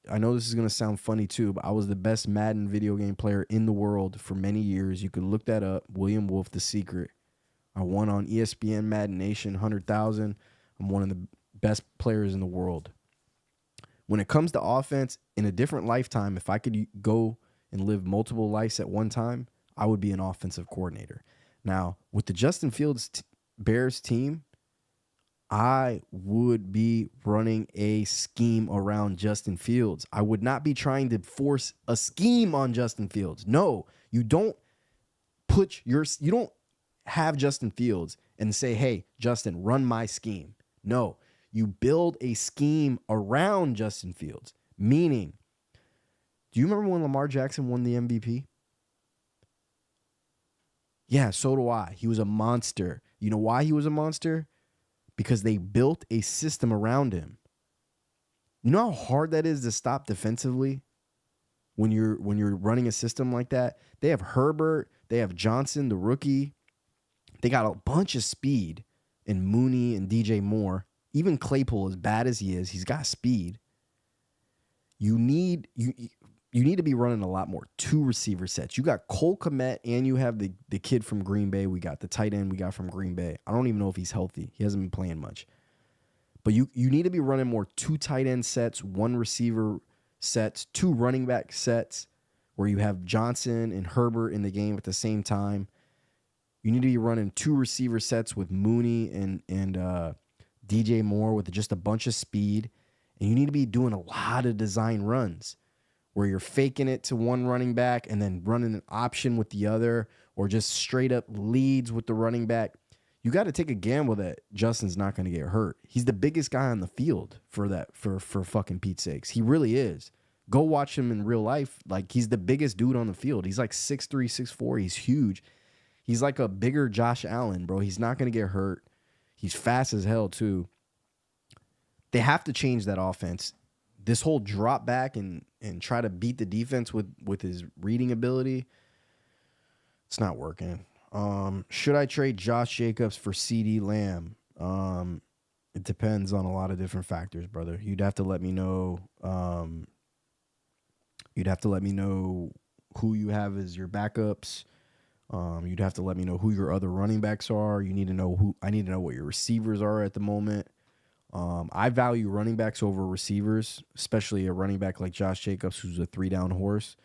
I know this is going to sound funny too, but I was the best Madden video game player in the world for many years. You could look that up. William Wolf, The Secret. I won on ESPN Madden Nation 100,000. I'm one of the best players in the world. When it comes to offense, in a different lifetime, if I could go and live multiple lives at one time, I would be an offensive coordinator. Now, with the Justin Fields Bears team, I would be running a scheme around Justin Fields. I would not be trying to force a scheme on Justin Fields. No, you don't have Justin Fields and say, hey, Justin, run my scheme. No, you build a scheme around Justin Fields, meaning, do you remember when Lamar Jackson won the MVP? Yeah, so do I. He was a monster. You know why he was a monster? Because they built a system around him. You know how hard that is to stop defensively when you're running a system like that? They have Herbert. They have Johnson, the rookie. They got a bunch of speed in Mooney and DJ Moore. Even Claypool, as bad as he is, he's got speed. You need to be running a lot more 2 receiver sets. You got Cole Kmet and you have the kid from Green Bay. We got the tight end we got from Green Bay. I don't even know if he's healthy. He hasn't been playing much. But you need to be running more 2 tight end sets, 1 receiver sets, 2 running back sets where you have Johnson and Herbert in the game at the same time. You need to be running 2 receiver sets with Mooney and DJ Moore with just a bunch of speed. And you need to be doing a lot of design runs where you're faking it to one running back and then running an option with the other, or just straight up leads with the running back. You got to take a gamble that Justin's not going to get hurt. He's the biggest guy on the field for fucking Pete's sakes. He really is. Go watch him in real life. Like, he's the biggest dude on the field. He's like 6'3", 6'4". He's huge. He's like a bigger Josh Allen, bro. He's not going to get hurt. He's fast as hell, too. They have to change that offense. This whole drop back and try to beat the defense with his reading ability, it's not working. Should I trade Josh Jacobs for CeeDee Lamb? It depends on a lot of different factors, brother. You'd have to let me know. You'd have to let me know who you have as your backups. You'd have to let me know who your other running backs are. I need to know what your receivers are at the moment. I value running backs over receivers, especially a running back like Josh Jacobs, who's a 3-down horse.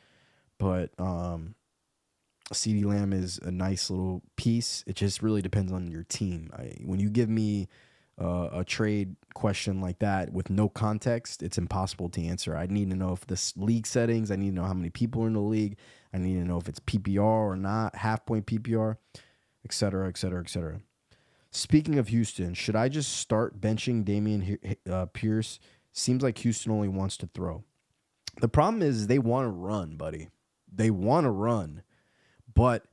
But CeeDee Lamb is a nice little piece. It just really depends on your team. When you give me a trade question like that with no context, it's impossible to answer. I need to know if this league settings, I need to know how many people are in the league. I need to know if it's PPR or not, half-point PPR, et cetera, et cetera, et cetera. Speaking of Houston, should I just start benching Dameon Pierce? Seems like Houston only wants to throw. The problem is they want to run, buddy. They want to run, but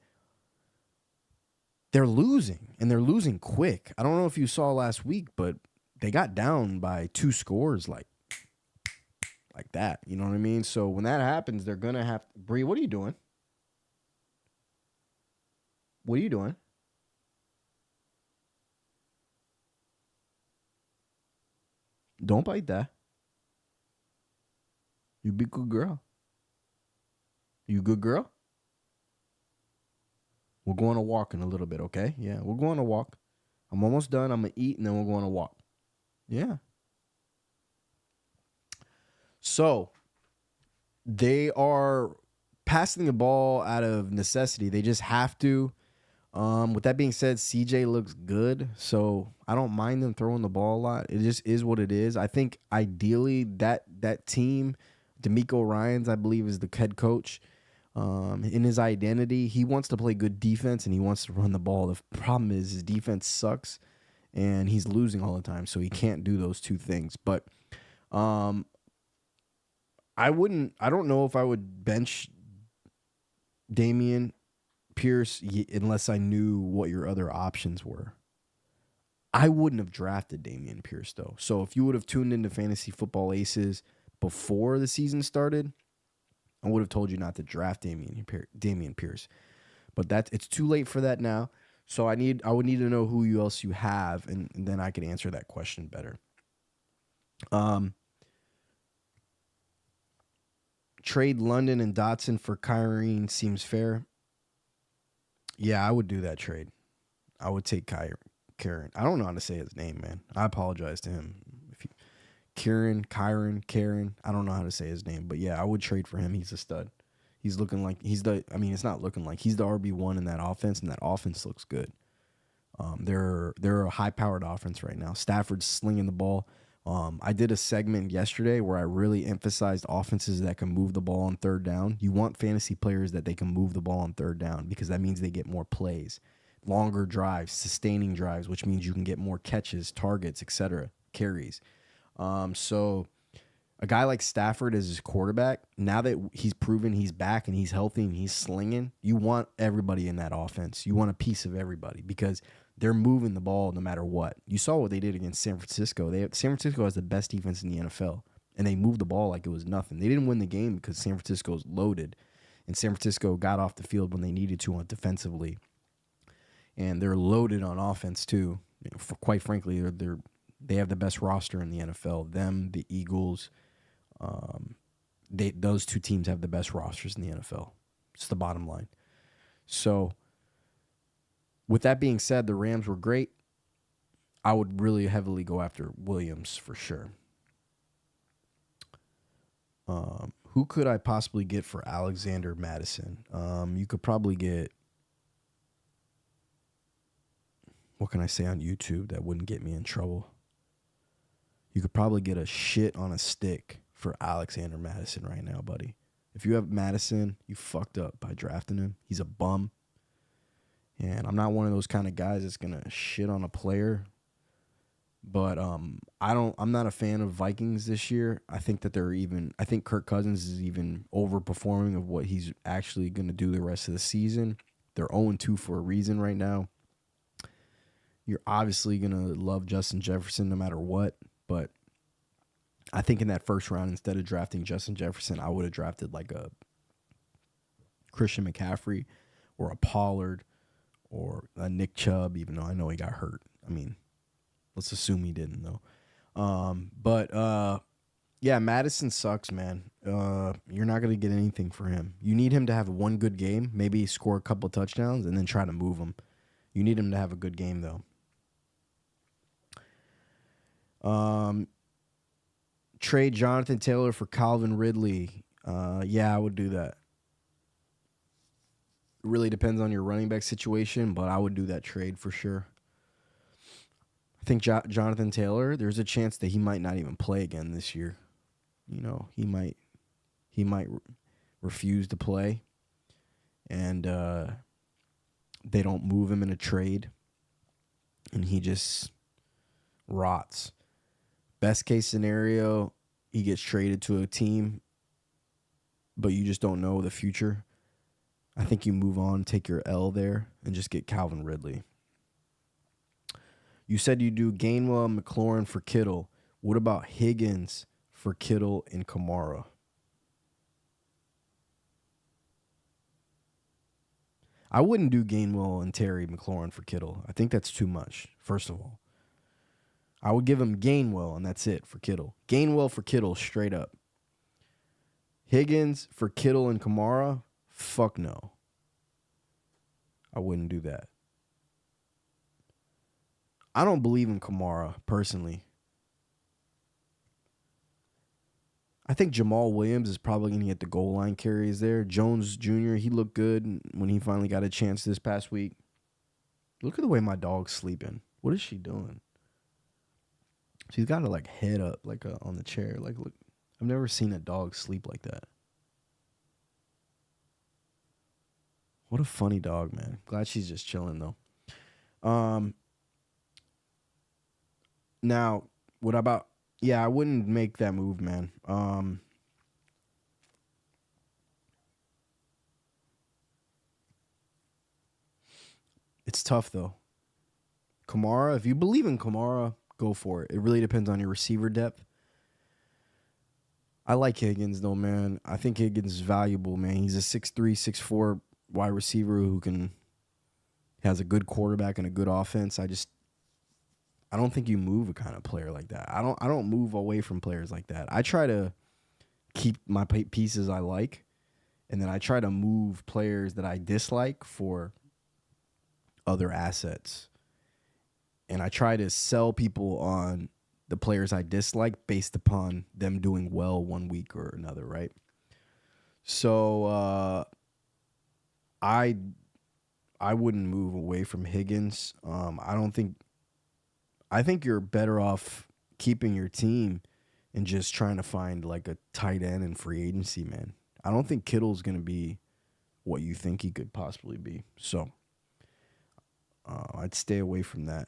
they're losing, and they're losing quick. I don't know if you saw last week, but they got down by 2 scores like that. You know what I mean? So when that happens, they're going to have – Bree, what are you doing? What are you doing? Don't bite that. You be good girl. You good girl? We'll go on a walk in a little bit, okay? Yeah, we'll go on a walk. I'm almost done. I'm going to eat, and then we'll go on a walk. Yeah. So, they are passing the ball out of necessity. They just have to. With that being said, CJ looks good, so I don't mind them throwing the ball a lot. It just is what it is. I think ideally that team, D'Amico Ryans, I believe, is the head coach. In his identity, he wants to play good defense and he wants to run the ball. The problem is his defense sucks and he's losing all the time, so he can't do those two things. But I don't know if I would bench Dameon Pierce unless I knew what your other options were. I wouldn't have drafted Dameon Pierce, though. So if you would have tuned into Fantasy Football Aces before the season started, I would have told you not to draft Dameon Pierce. But it's too late for that now. So I would need to know who else you have, and then I could answer that question better. Trade London and Dotson for Kyrene seems fair. Yeah, I would do that trade. I would take Karen. I don't know how to say his name, man. I apologize to him. Karen. I don't know how to say his name, but yeah, I would trade for him. He's a stud. He's looking like it's not looking like he's the RB1 in that offense, and that offense looks good. They're a high-powered offense right now. Stafford's slinging the ball. I did a segment yesterday where I really emphasized offenses that can move the ball on third down. You want fantasy players that they can move the ball on third down because that means they get more plays, longer drives, sustaining drives, which means you can get more catches, targets, etc., carries. So a guy like Stafford as his quarterback, now that he's proven he's back and he's healthy and he's slinging, you want everybody in that offense. You want a piece of everybody because they're moving the ball no matter what. You saw what they did against San Francisco. San Francisco has the best defense in the NFL, and they moved the ball like it was nothing. They didn't win the game because San Francisco's loaded, and San Francisco got off the field when they needed to on defensively. and they're loaded on offense too. Quite frankly, they have the best roster in the NFL. Them, the Eagles, those two teams have the best rosters in the NFL. It's the bottom line. So, with that being said, the Rams were great. I would really heavily go after Williams for sure. Who could I possibly get for Alexander Madison? You could probably get, what can I say on YouTube that wouldn't get me in trouble? You could probably get a shit on a stick for Alexander Madison right now, buddy. If you have Madison, you fucked up by drafting him. He's a bum. And I'm not one of those kind of guys that's going to shit on a player. But I'm not a fan of Vikings this year. I think Kirk Cousins is even overperforming of what he's actually going to do the rest of the season. They're 0-2 for a reason right now. You're obviously going to love Justin Jefferson no matter what, but I think in that first round, instead of drafting Justin Jefferson, I would have drafted like a Christian McCaffrey or a Pollard or a Nick Chubb, even though I know he got hurt. I mean, let's assume he didn't, though. Yeah, Madison sucks, man. You're not going to get anything for him. You need him to have one good game, maybe score a couple touchdowns, and then try to move him. You need him to have a good game, though. Trade Jonathan Taylor for Calvin Ridley. Yeah, I would do that. It really depends on your running back situation, but I would do that trade for sure. I think Jonathan Taylor, there's a chance that he might not even play again this year. You know, he might refuse to play, and they don't move him in a trade, and he just rots. Best case scenario, he gets traded to a team, but you just don't know the future. I think you move on, take your L there, and just get Calvin Ridley. You said you do Gainwell, McLaurin for Kittle. What about Higgins for Kittle and Kamara? I wouldn't do Gainwell and Terry McLaurin for Kittle. I think that's too much, first of all. I would give him Gainwell, and that's it for Kittle. Gainwell for Kittle, straight up. Higgins for Kittle and Kamara? Fuck no. I wouldn't do that. I don't believe in Kamara, personally. I think Jamal Williams is probably going to get the goal line carries there. Jones Jr., he looked good when he finally got a chance this past week. Look at the way my dog's sleeping. What is she doing? She's got her like head up like on the chair. Like, look, I've never seen a dog sleep like that. What a funny dog, man. Glad she's just chilling though. Now, what about? Yeah, I wouldn't make that move, man. It's tough though. Kamara, if you believe in Kamara, go for it. It really depends on your receiver depth. I like Higgins though, man. I think Higgins is valuable, man. He's a 6'3", 6'4" wide receiver who has a good quarterback and a good offense. I don't think you move a kind of player like that. I don't move away from players like that. I try to keep my pieces I like, and then I try to move players that I dislike for other assets. And I try to sell people on the players I dislike based upon them doing well one week or another, right? So I wouldn't move away from Higgins. I think you're better off keeping your team and just trying to find like a tight end in free agency, man. I don't think Kittle's going to be what you think he could possibly be. So I'd stay away from that.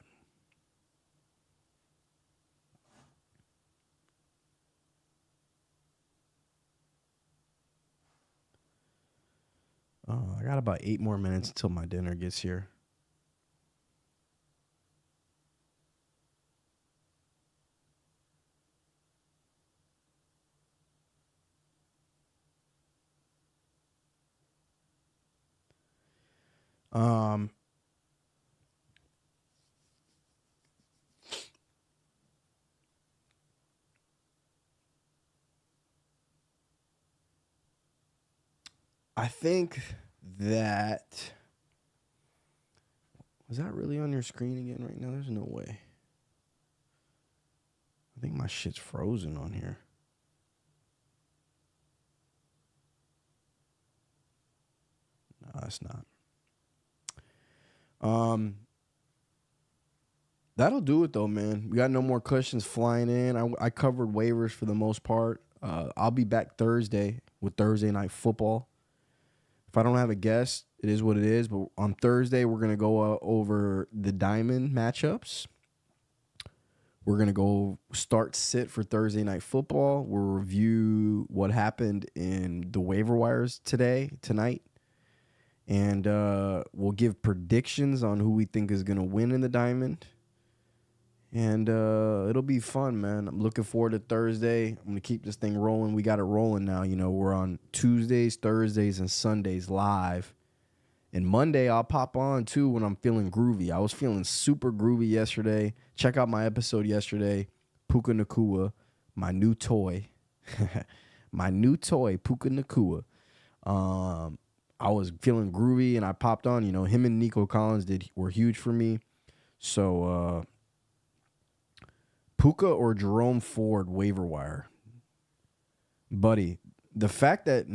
I got about 8 more minutes until my dinner gets here. I think that was that really on your screen again right now? There's no way. I think my shit's frozen on here. No, it's not. That'll do it though, man. We got no more questions flying in. I covered waivers for the most part. I'll be back Thursday with Thursday Night Football. If I don't have a guest, it is what it is. But on Thursday, we're gonna go over the diamond matchups. We're gonna go start sit for Thursday Night Football. We'll review what happened in the waiver wires tonight. And we'll give predictions on who we think is going to win in the diamond. And it'll be fun, man. I'm looking forward to Thursday. I'm going to keep this thing rolling. We got it rolling now. You know, we're on Tuesdays, Thursdays, and Sundays live. And Monday, I'll pop on, too, when I'm feeling groovy. I was feeling super groovy yesterday. Check out my episode yesterday. Puka Nakua, my new toy. My new toy, Puka Nakua. I was feeling groovy, and I popped on. You know, him and Nico Collins were huge for me. So, Puka or Jerome Ford waiver wire. Buddy, the fact that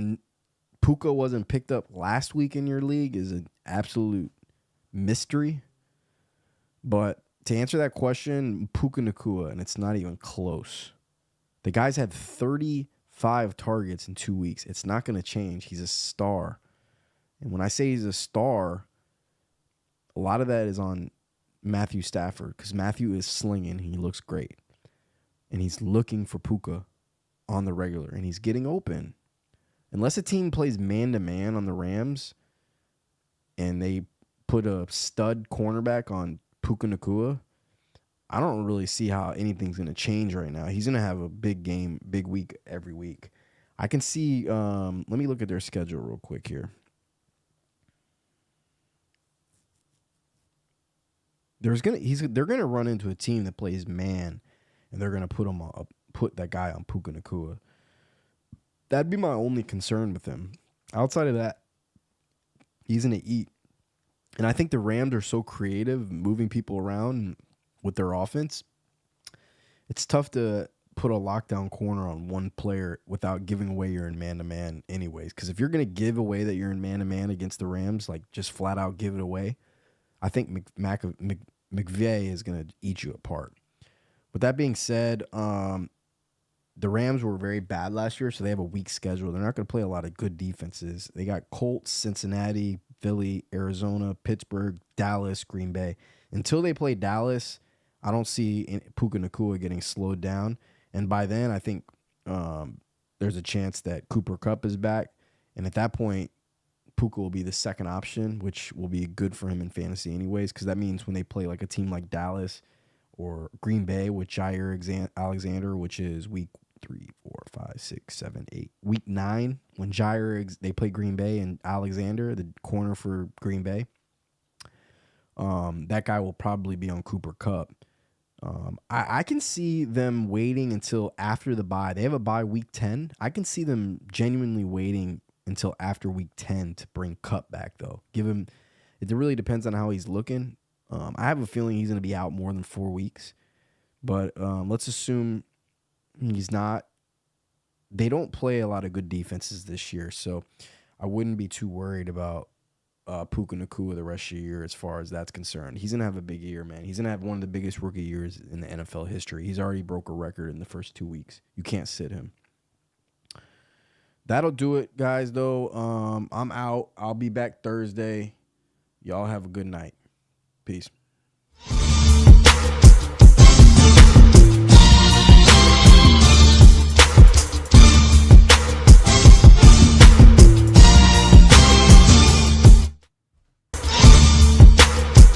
Puka wasn't picked up last week in your league is an absolute mystery. But to answer that question, Puka Nakua, and it's not even close. The guy's had 35 targets in 2 weeks. It's not going to change. He's a star. And when I say he's a star, a lot of that is on Matthew Stafford because Matthew is slinging. He looks great. And he's looking for Puka on the regular, and he's getting open. Unless a team plays man-to-man on the Rams and they put a stud cornerback on Puka Nakua, I don't really see how anything's going to change right now. He's going to have a big game, big week every week. I can see, let me look at their schedule real quick here. They're gonna run into a team that plays man, and they're gonna put that guy on Puka Nakua. That'd be my only concern with him. Outside of that, he's gonna eat, and I think the Rams are so creative, moving people around with their offense. It's tough to put a lockdown corner on one player without giving away you're in man-to-man anyways. Because if you're gonna give away that you're in man-to-man against the Rams, like just flat out give it away, I think McVay is going to eat you apart. With that being said, the Rams were very bad last year, so they have a weak schedule. They're not going to play a lot of good defenses. They got Colts, Cincinnati, Philly, Arizona, Pittsburgh, Dallas, Green Bay. Until they play Dallas, I don't see Puka Nakua getting slowed down. And by then, I think there's a chance that Cooper Kupp is back. And at that point, Puka will be the second option, which will be good for him in fantasy anyways, because that means when they play like a team like Dallas or Green Bay with Jair Alexander, which is week 3, 4, 5, 6, 7, 8, week 9, when they play Green Bay and Alexander, the corner for Green Bay, that guy will probably be on Cooper Kupp. I can see them waiting until after the bye. They have a bye week 10. I can see them genuinely waiting until after week 10 to bring Kupp back, though. It really depends on how he's looking. I have a feeling he's going to be out more than 4 weeks. But let's assume he's not. They don't play a lot of good defenses this year, so I wouldn't be too worried about Puka Nakua the rest of the year as far as that's concerned. He's going to have a big year, man. He's going to have one of the biggest rookie years in the NFL history. He's already broke a record in the first 2 weeks. You can't sit him. That'll do it, guys, though. I'm out. I'll be back Thursday. Y'all have a good night. Peace.